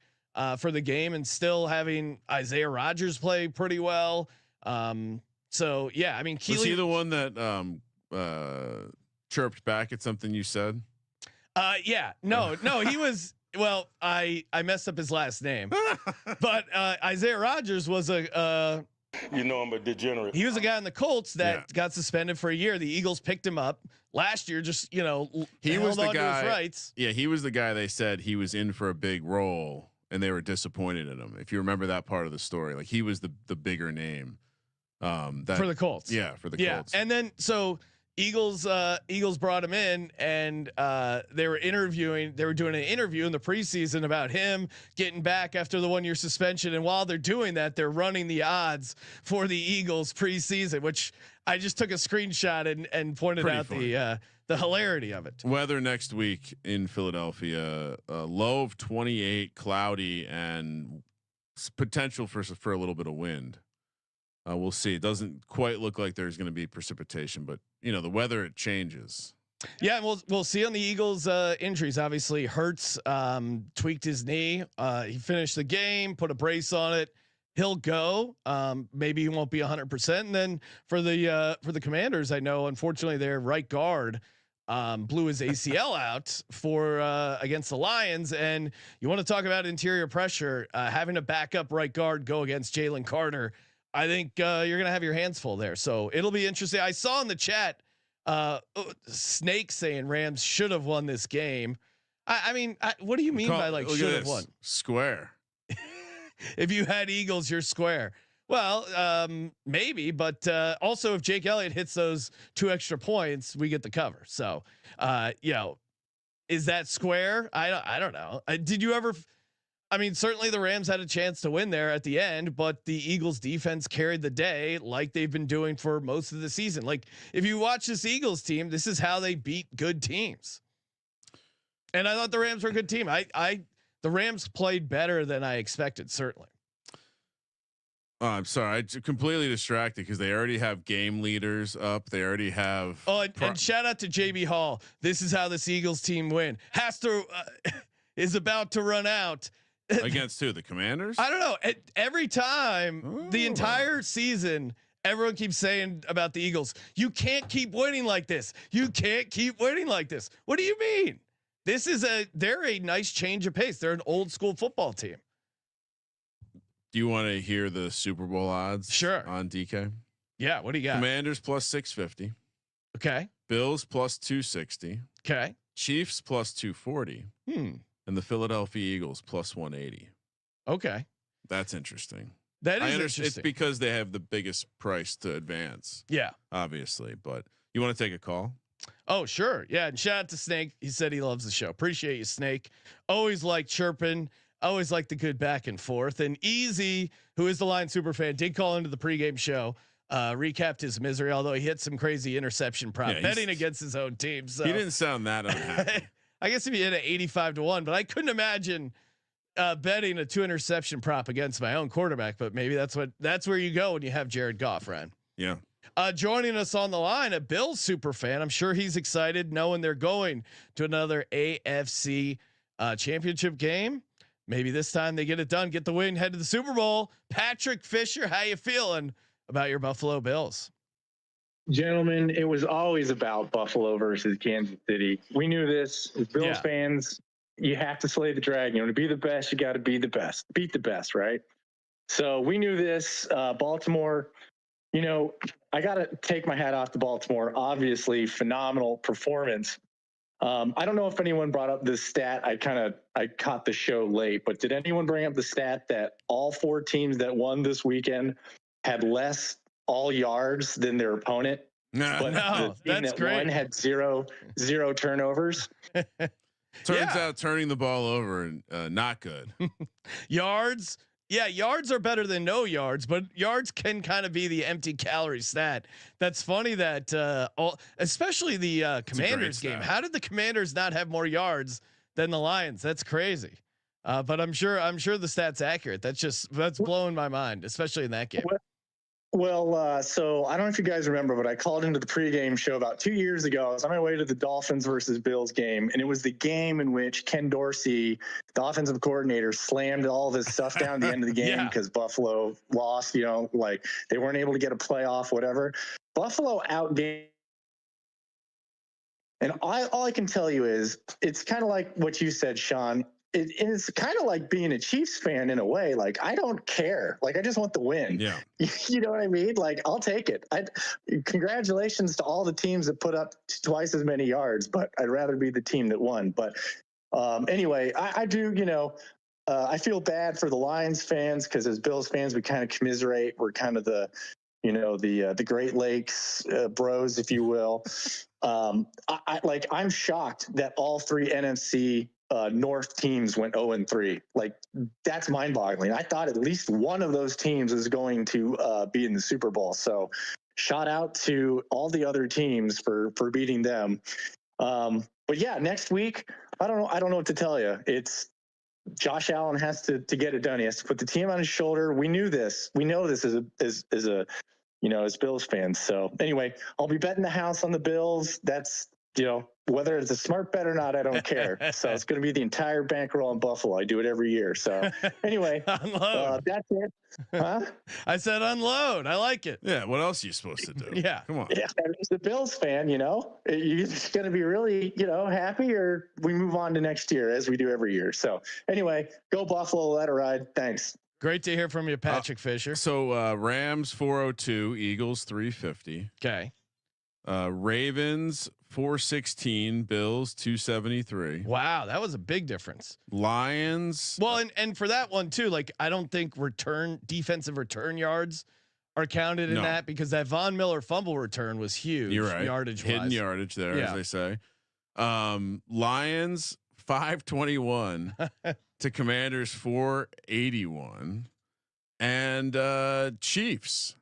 for the game, and still having Isaiah Rodgers play pretty well. So yeah, I mean, was he the one that chirped back at something you said? Yeah, no, he was. Well, I messed up his last name, but Isaiah Rodgers was I'm a degenerate. He was a guy in the Colts that got suspended for a year. The Eagles picked him up last year. Just he was the guy. His rights. Yeah, he was the guy. They said he was in for a big role, and they were disappointed in him. If you remember that part of the story, like he was the bigger name for the Colts. Yeah, for the Colts. And then Eagles brought him in, and they were doing an interview in the preseason about him getting back after the 1-year suspension. And while they're doing that, they're running the odds for the Eagles preseason, which I just took a screenshot and pointed Pretty out funny. the hilarity of it. Weather next week in Philadelphia, low of 28, cloudy, and potential for a little bit of wind. We'll see. It doesn't quite look like there's going to be precipitation, but the weather, it changes. Yeah, and we'll see on the Eagles injuries. Obviously, Hurts tweaked his knee. He finished the game, put a brace on it. He'll go. Maybe he won't be 100%. And then for the Commanders, I know unfortunately their right guard blew his ACL out for against the Lions. And you want to talk about interior pressure? Having a backup right guard go against Jalen Carter, I think you're gonna have your hands full there. So it'll be interesting. I saw in the chat Snake saying Rams should have won this game. I mean, what do you mean by like should have won? Square. If you had Eagles, you're square. Well, maybe, but also if Jake Elliott hits those 2 extra points, we get the cover. So, is that square? I don't know. Did you ever? I mean, certainly the Rams had a chance to win there at the end, but the Eagles defense carried the day like they've been doing for most of the season. Like if you watch this Eagles team, this is how they beat good teams. And I thought the Rams were a good team. The Rams played better than I expected, certainly. Oh, I'm sorry. I completely distracted because they already have game leaders up. They already have. Oh, and shout out to JB Hall. This is how this Eagles team win. Is about to run out. Against who? The Commanders? I don't know. Every time the entire season, everyone keeps saying about the Eagles, you can't keep winning like this. You can't keep winning like this. What do you mean? They're a nice change of pace. They're an old school football team. Do you want to hear the Super Bowl odds? Sure. On DK? Yeah. What do you got? Commanders plus 650. Okay. Bills plus 260. Okay. Chiefs plus 240. And the Philadelphia Eagles plus 180. Okay. That's interesting. That is interesting. It's because they have the biggest price to advance. Yeah. Obviously. But you want to take a call? Oh, sure. Yeah. And shout out to Snake. He said he loves the show. Appreciate you, Snake. Always like chirping. Always like the good back and forth. And Easy, who is the Lions super fan, did call into the pregame show. Recapped his misery, although he hit some crazy interception prop betting against his own team. So he didn't sound that unhappy. I guess if he hit an 85-1, but I couldn't imagine betting a 2 interception prop against my own quarterback. But maybe that's where you go when you have Jared Goff, Ryan. Yeah. Joining us on the line, a Bills super fan. I'm sure he's excited knowing they're going to another AFC championship game. Maybe this time they get it done, get the win, head to the Super Bowl. Patrick Fisher, how you feeling about your Buffalo Bills? Gentlemen, it was always about Buffalo versus Kansas City. We knew this as Bills fans. You have to slay the dragon. You want to be the best, you got to be the best, beat the best, right? So we knew this. Baltimore, I got to take my hat off to Baltimore. Obviously, phenomenal performance. I don't know if anyone brought up this stat. I caught the show late, but did anyone bring up the stat that all 4 teams that won this weekend had less all yards than their opponent? But No, the team that's that great. won had zero turnovers. Turns out turning the ball over not good. Yards. Yeah, yards are better than no yards, but yards can kind of be the empty calorie stat. That's funny that especially the Commanders game. How did the Commanders not have more yards than the Lions? That's crazy. But I'm sure the stat's accurate. That's blowing my mind, especially in that game. Well, so I don't know if you guys remember, but I called into the pregame show about 2 years ago. I was on my way to the Dolphins versus Bills game, and it was the game in which Ken Dorsey, the offensive coordinator, slammed all this stuff down at the end of the game because Buffalo lost, like they weren't able to get a playoff, whatever. Buffalo outgained. And all I can tell you is it's kind of like what you said, Sean. It's kind of like being a Chiefs fan in a way. Like, I don't care. Like, I just want the win. Yeah. You know what I mean? Like, I'll take it. Congratulations to all the teams that put up twice as many yards, but I'd rather be the team that won. But anyway, I do, I feel bad for the Lions fans because as Bills fans, we kind of commiserate. We're kind of the Great Lakes bros, if you will. I'm shocked that all 3 NFC North teams went 0-3. Like, that's mind-boggling. I thought at least one of those teams is going to be in the Super Bowl. So, shout out to all the other teams for beating them. But yeah, next week, I don't know what to tell you. It's Josh Allen has to get it done. He has to put the team on his shoulder. We knew this. We know this as Bills fans. So anyway, I'll be betting the house on the Bills. That's, whether it's a smart bet or not, I don't care. So it's going to be the entire bankroll in Buffalo. I do it every year. So anyway, that's it. Huh? I said unload. I like it. Yeah. What else are you supposed to do? Yeah. Come on. Yeah. As a Bills fan, you're going to be really, happy, or we move on to next year as we do every year. So anyway, go Buffalo, let it ride. Thanks. Great to hear from you, Patrick Fisher. So Rams 402, Eagles 350. Okay. Ravens 416, Bills 273. Wow, that was a big difference. Lions. Well, and for that one too, like I don't think defensive return yards are counted in that because that Von Miller fumble return was huge. You're right. Yardage hidden wise. yardage there, as they say. Lions 521 to Commanders 481, and Chiefs.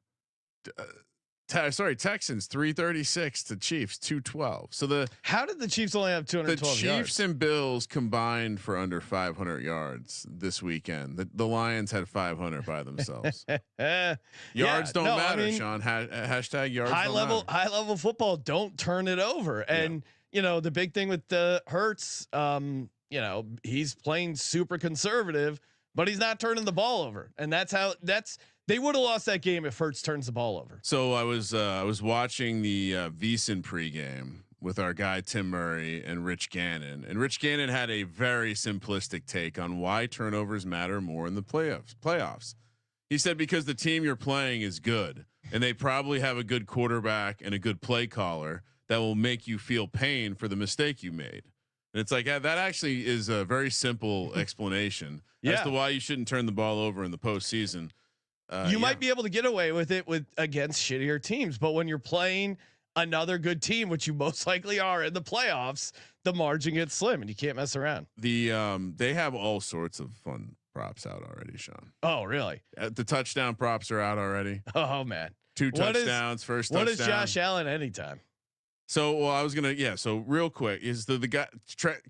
Texans 336 to Chiefs 212. So how did the Chiefs only have 212 yards? The Chiefs yards? and Bills combined for under 500 yards this weekend. The Lions had 500 by themselves. Yards don't matter, Sean. Hashtag yards. High level football. Don't turn it over. And the big thing with the Hurts, he's playing super conservative, but he's not turning the ball over, and they would have lost that game if Hurts turns the ball over. So I was watching the VSiN pregame with our guy Tim Murray and Rich Gannon, and Rich Gannon had a very simplistic take on why turnovers matter more in the playoffs. He said because the team you're playing is good, and they probably have a good quarterback and a good play caller that will make you feel pain for the mistake you made. And it's like that actually is a very simple explanation as to why you shouldn't turn the ball over in the postseason. You might be able to get away with it against shittier teams, but when you're playing another good team, which you most likely are in the playoffs, the margin gets slim and you can't mess around. They have all sorts of fun props out already, Sean. Oh, really? The touchdown props are out already. Oh man, 2 touchdowns, first touchdown. What is Josh Allen anytime? So, I was gonna, so real quick, is the guy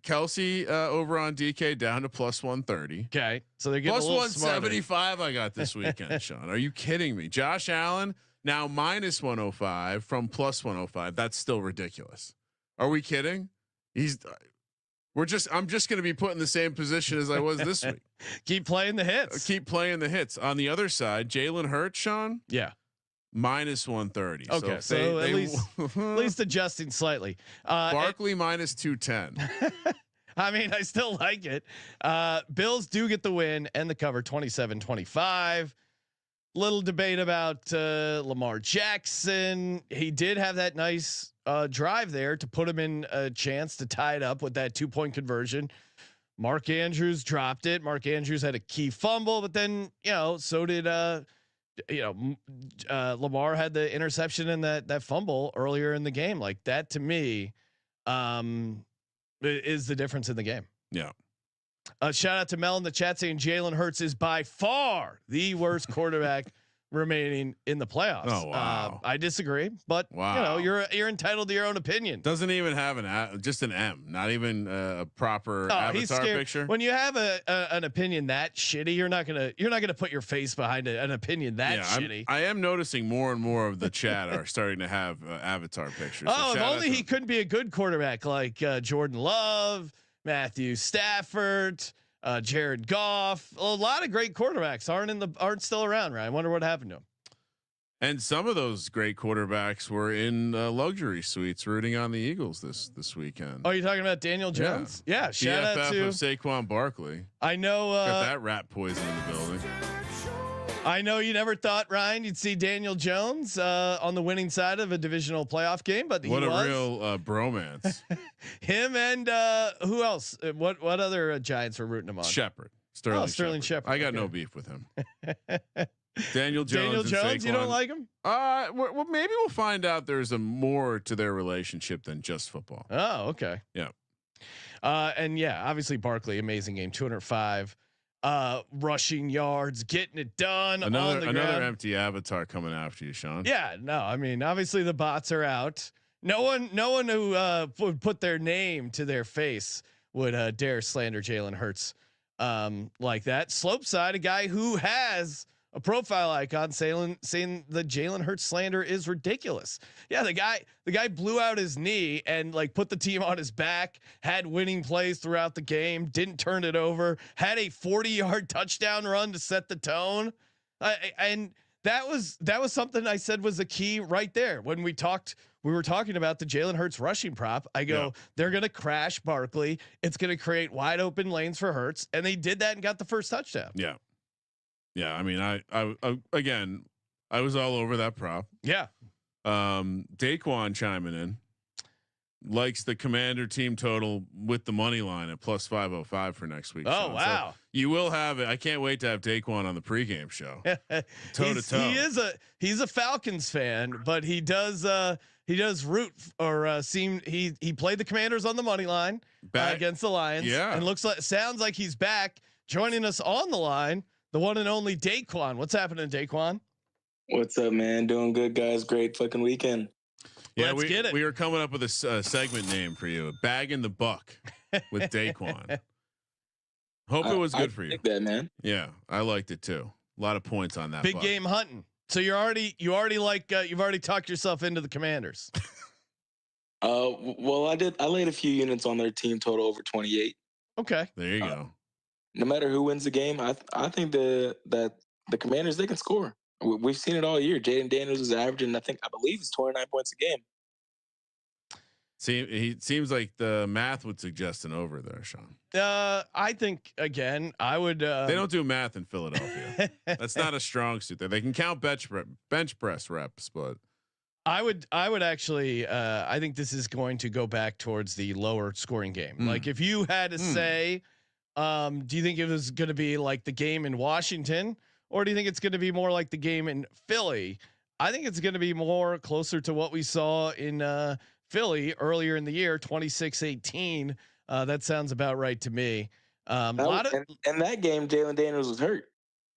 Kelsey over on DK down to plus 130? Okay, so they're getting plus a 175. I got this weekend, Sean. Are you kidding me? Josh Allen now minus 105 from plus 105. That's still ridiculous. Are we kidding? I'm just gonna be put in the same position as I was this week. Keep playing the hits. Keep playing the hits. On the other side, Jalen Hurts, Sean. Yeah. Minus 130. Okay, so at least adjusting slightly. Barkley minus 210. I mean, I still like it. Bills do get the win and the cover 27-25. little debate about Lamar Jackson. He did have that nice drive there to put him in a chance to tie it up with that 2-point conversion. Mark Andrews dropped it. Mark Andrews had a key fumble, but then so did Lamar had the interception and that fumble earlier in the game. Like that to me is the difference in the game. Yeah. Shout out to Mel in the chat saying Jalen Hurts is by far the worst quarterback remaining in the playoffs. Oh wow. I disagree, but you're entitled to your own opinion. Doesn't even have just an M, not even a proper avatar picture. When you have an opinion that shitty, you're not gonna put your face behind an opinion that shitty. I am noticing more and more of the chat are starting to have avatar pictures. Oh, if only he couldn't be a good quarterback like Jordan Love, Matthew Stafford, Jared Goff. A lot of great quarterbacks aren't still around. Right? I wonder what happened to him. And some of those great quarterbacks were in luxury suites rooting on the Eagles this weekend. Oh, you're talking about Daniel Jones? Yeah. Shout out to Saquon Barkley. I know. Got that rat poison in the building. I know you never thought, Ryan, you'd see Daniel Jones on the winning side of a divisional playoff game, but what a real bromance. Him and who else? What other Giants were rooting him on? Shepard. Sterling Shepard. I got no beef with him. Daniel Jones. You don't like him? Well, maybe we'll find out. There's a more to their relationship than just football. Oh, okay. Yeah. And obviously Barkley, amazing game, 205. Rushing yards, getting it done. Another empty avatar coming after you, Sean. Yeah, no, I mean, obviously the bots are out. No one who would put their name to their face would dare slander Jalen Hurts like that. Slope side, a guy who has a profile icon saying the Jalen Hurts slander is ridiculous. Yeah, the guy blew out his knee and like put the team on his back, had winning plays throughout the game, didn't turn it over, had a 40-yard touchdown run to set the tone. And that was something I said was a key right there. When we were talking about the Jalen Hurts rushing prop. I go, they're going to crash Barkley. It's going to create wide open lanes for Hurts. And they did that and got the first touchdown. Yeah. Yeah, I mean, I was all over that prop. Yeah. Daquan chiming in, likes the Commander team total with the money line at plus 505 for next week. Oh, Sean. wow. So you will have it. I can't wait to have Daquan on the pregame show. Toe to toe. He's a Falcons fan, but he does root or he played the Commanders on the money line against the Lions. Yeah. And sounds like he's back joining us on the line. The one and only Daquan. What's happening, Daquan? What's up, man? Doing good, guys. Great fucking weekend. Yeah, Let's get it. We were coming up with a segment name for you, Bagging the Buck with Daquan. Hope it was good for you. Like that, man. Yeah, I liked it too. A lot of points on that. Big game hunting. So you've already talked yourself into the Commanders. Well, I laid a few units on their team total over 28. Okay, there you go. No matter who wins the game, I think that the Commanders, they can score. We've seen it all year. Jaden Daniels is averaging, I believe it's 29 points a game. See, he seems like the math would suggest an over there, Sean. I think again, I would. They don't do math in Philadelphia. That's not a strong suit there. They can count bench press reps, but I would actually. I think this is going to go back towards the lower scoring game. Like if you had to say. Do you think it was going to be like the game in Washington, or do you think it's going to be more like the game in Philly? I think it's going to be more closer to what we saw in Philly earlier in the year, 26-18. That sounds about right to me. And that game, Jalen Daniels was hurt.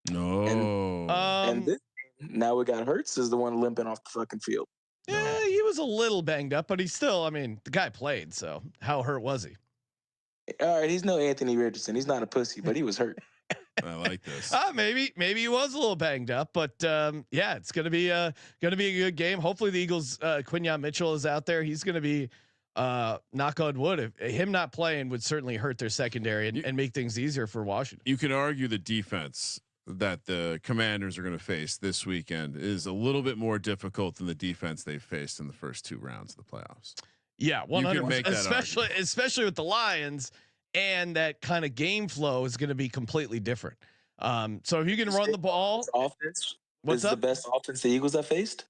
No. And this game, now we got Hurts is the one limping off the fucking field. Yeah, he was a little banged up, but he's still. I mean, the guy played. So how hurt was he? All right, he's no Anthony Richardson. He's not a pussy, but he was hurt. I like this. Maybe he was a little banged up, but yeah, it's gonna be a good game. Hopefully, the Eagles. Quinyon Mitchell is out there. He's gonna be knock on wood. Him not playing would certainly hurt their secondary and make things easier for Washington. You can argue the defense that the Commanders are going to face this weekend is a little bit more difficult than the defense they've faced in the first 2 rounds of the playoffs. Yeah, 100%. Especially with the Lions, and that kind of game flow is going to be completely different. So if you can run the ball, offense What's up? The best offense the Eagles have faced?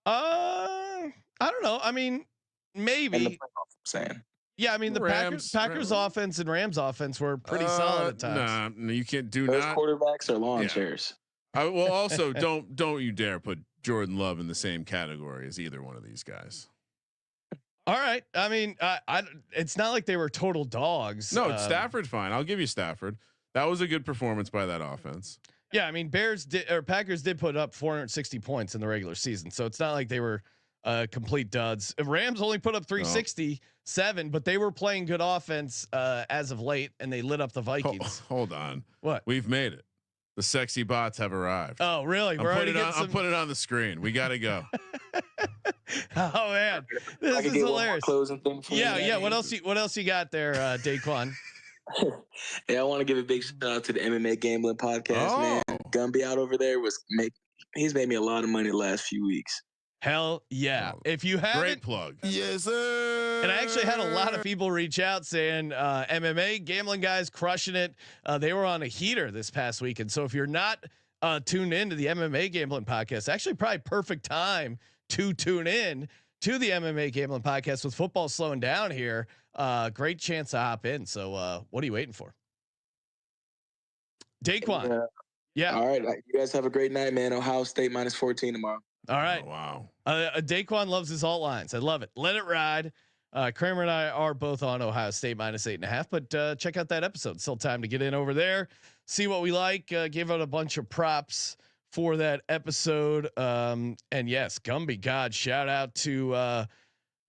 I don't know. I mean, maybe. I'm saying. Yeah, I mean the Packers offense and Rams offense were pretty solid at times. Nah, you can't do Those not. quarterbacks are lawn chairs. Well, also don't you dare put Jordan Love in the same category as either one of these guys. All right. I mean, it's not like they were total dogs. No, Stafford's fine. I'll give you Stafford. That was a good performance by that offense. Yeah, I mean, Packers did put up 460 points in the regular season, so it's not like they were complete duds. Rams only put up 367, but they were playing good offense as of late, and they lit up the Vikings. Hold on. What? We've made it. The sexy bots have arrived. Oh, really? I'm putting it on the screen. We got to go. Oh man, this is hilarious. Closing thing for yeah. What else you got there, Daquan? Yeah, I want to give a big shout out to the MMA Gambling Podcast, man. Gumby out over there he's made me a lot of money the last few weeks. Hell yeah. If you haven't, great plug. Yes, sir. And I actually had a lot of people reach out saying MMA gambling guys crushing it. They were on a heater this past week. And so if you're not tuned into the MMA Gambling Podcast, actually probably perfect time to tune in to the MMA Gambling Podcast with football slowing down here. Great chance to hop in. So what are you waiting for? Daquan. Yeah. All right. You guys have a great night, man. Ohio State -14 tomorrow. All right. Oh, wow. Daquan loves his alt lines. I love it. Let it ride. Kramer and I are both on Ohio State -8.5, but check out that episode. Still time to get in over there, see what we like. Give out a bunch of props for that episode. And yes, Gumby God, shout out to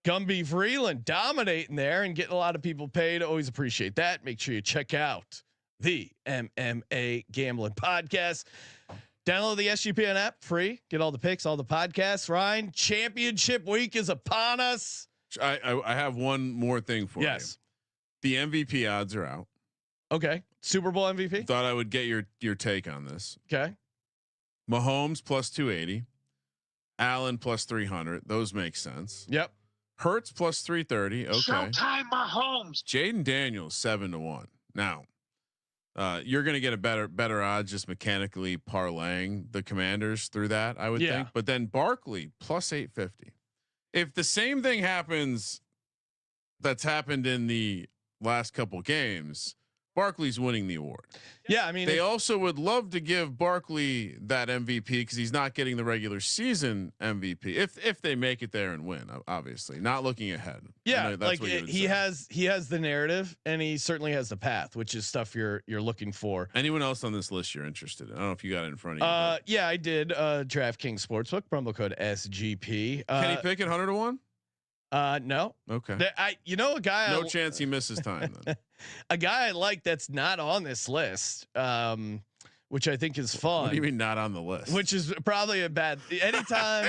Gumby Vreeland dominating there and getting a lot of people paid. Always appreciate that. Make sure you check out the MMA Gambling Podcast. Download the SGPN app free. Get all the picks, all the podcasts. Ryan, championship week is upon us. I have one more thing for you. The MVP odds are out. Okay. Super Bowl MVP. Thought I would get your take on this. Okay. Mahomes +280, Allen +300. Those make sense. Yep. Hurts +330. Okay. Showtime Mahomes. Jaden Daniels 7-1. Now, you're going to get a better odds just mechanically parlaying the Commanders through that, I would think. But then Barkley +850. If the same thing happens that's happened in the last couple games, Barkley's winning the award. Yeah, I mean, they also would love to give Barkley that MVP because he's not getting the regular season MVP. If they make it there and win, obviously not looking ahead. Yeah, like he has the narrative and he certainly has the path, which is stuff you're looking for. Anyone else on this list you're interested in? I don't know if you got it in front of you. Yeah, I did. DraftKings Sportsbook promo code SGP. Can he pick it 100-1? No. Okay. A guy. No chance he misses time then. A guy I like that's not on this list, which I think is fun. What do you mean not on the list? Which is probably a bad. Anytime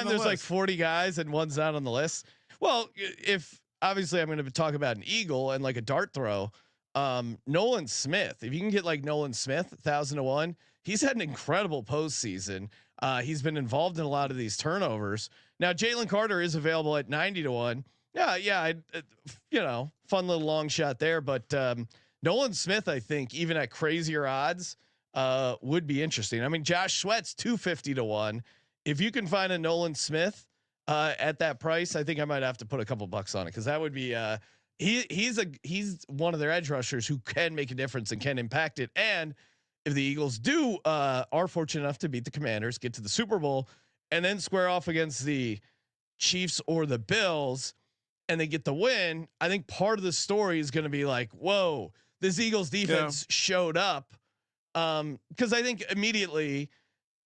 there's like 40 guys and one's not on the list. Well, if obviously I'm going to talk about an eagle and like a dart throw, Nolan Smith. If you can get like Nolan Smith 1,000-1, he's had an incredible postseason. He's been involved in a lot of these turnovers. Now Jalen Carter is available at 90-1. Yeah. Fun little long shot there, but Nolan Smith, I think even at crazier odds, would be interesting. I mean, Josh Sweat's 250-1. If you can find a Nolan Smith at that price, I think I might have to put a couple bucks on it because that would be he's one of their edge rushers who can make a difference and can impact it. And if the Eagles are fortunate enough to beat the Commanders, get to the Super Bowl, and then square off against the Chiefs or the Bills, and they get the win, I think part of the story is going to be like, whoa, this Eagles defense showed up. Because I think immediately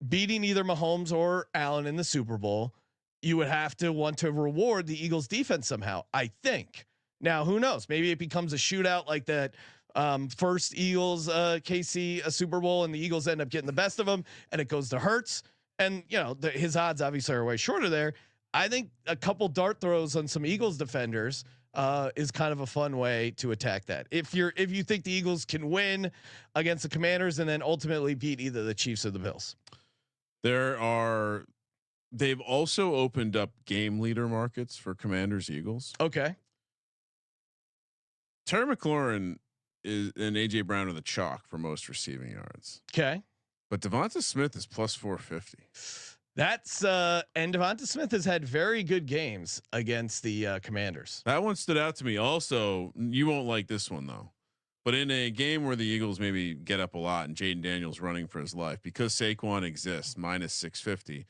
beating either Mahomes or Allen in the Super Bowl, you would have to want to reward the Eagles defense somehow, I think. Now, who knows? Maybe it becomes a shootout like that. First Eagles KC a Super Bowl and the Eagles end up getting the best of them and it goes to Hurts. And his odds obviously are way shorter there. I think a couple dart throws on some Eagles defenders is kind of a fun way to attack that. If you think the Eagles can win against the Commanders and then ultimately beat either the Chiefs or the Bills. They've also opened up game leader markets for Commanders Eagles. Okay. Terry McLaurin and AJ Brown are the chalk for most receiving yards. Okay. But Devonta Smith is plus 450. That's and Devonta Smith has had very good games against the Commanders. That one stood out to me. Also, you won't like this one though. But in a game where the Eagles maybe get up a lot and Jaden Daniels running for his life, because Saquon exists, minus 650.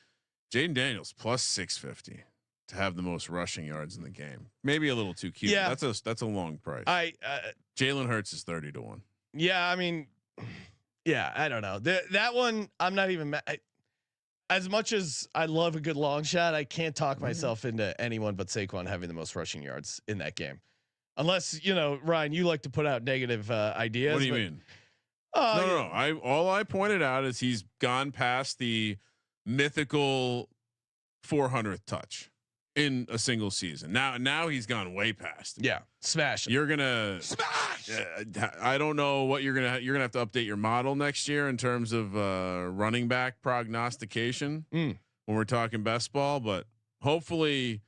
Jaden Daniels plus 650 to have the most rushing yards in the game. Maybe a little too cute. Yeah, that's a long price. Jalen Hurts is 30 to 1. Yeah, I mean, yeah, I don't know that one. I'm not even as much as I love a good long shot. I can't talk myself into anyone but Saquon having the most rushing yards in that game, unless Ryan, you like to put out negative ideas. What do you mean? No. All I pointed out is he's gone past the mythical 400th touch in a single season. Now he's gone way past. Yeah, smash. You're gonna smash. I don't know what you're gonna have to update your model next year in terms of running back prognostication when we're talking best ball, but hopefully.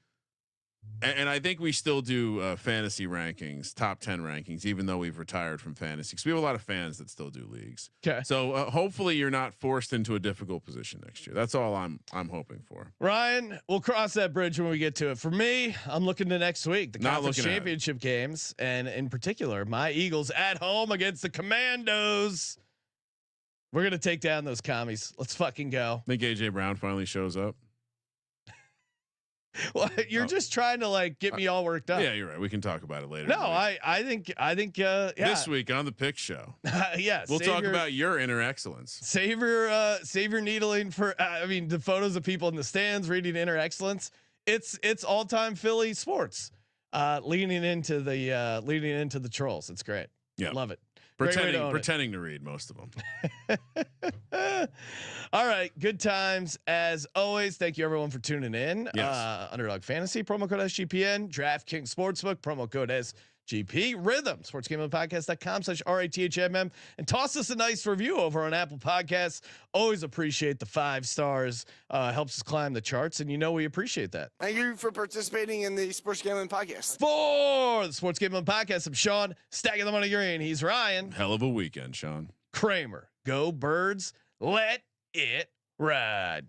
And I think we still do fantasy rankings, top 10 rankings, even though we've retired from fantasy. Because we have a lot of fans that still do leagues. Okay. So hopefully you're not forced into a difficult position next year. That's all I'm hoping for. Ryan, we'll cross that bridge when we get to it. For me, I'm looking to next week, the conference championship games, and in particular, my Eagles at home against the Commandos. We're gonna take down those commies. Let's fucking go. I think AJ Brown finally shows up. Well, you're just trying to get me all worked up. Yeah, you're right. We can talk about it later. No, I think yeah. This week on the Pick Show. Yeah, we'll talk about your inner excellence. Save your needling for the photos of people in the stands reading inner excellence. It's all time Philly sports. Leaning into the trolls. It's great. Yeah, love it. Pretending to read most of them. All right, good times as always. Thank you everyone for tuning in. Yes. Underdog Fantasy promo code SGPN, DraftKings Sportsbook promo code SGP, Rhythm sportsgamblingpodcast.com/RATHMM, and toss us a nice review over on Apple Podcasts. Always appreciate the 5 stars. Helps us climb the charts, and we appreciate that. Thank you for participating in the Sports Gambling Podcast. For the Sports Gambling Podcast, I'm Sean, stacking the money green. He's Ryan. Hell of a weekend, Sean Kramer. Go Birds. Let it ride.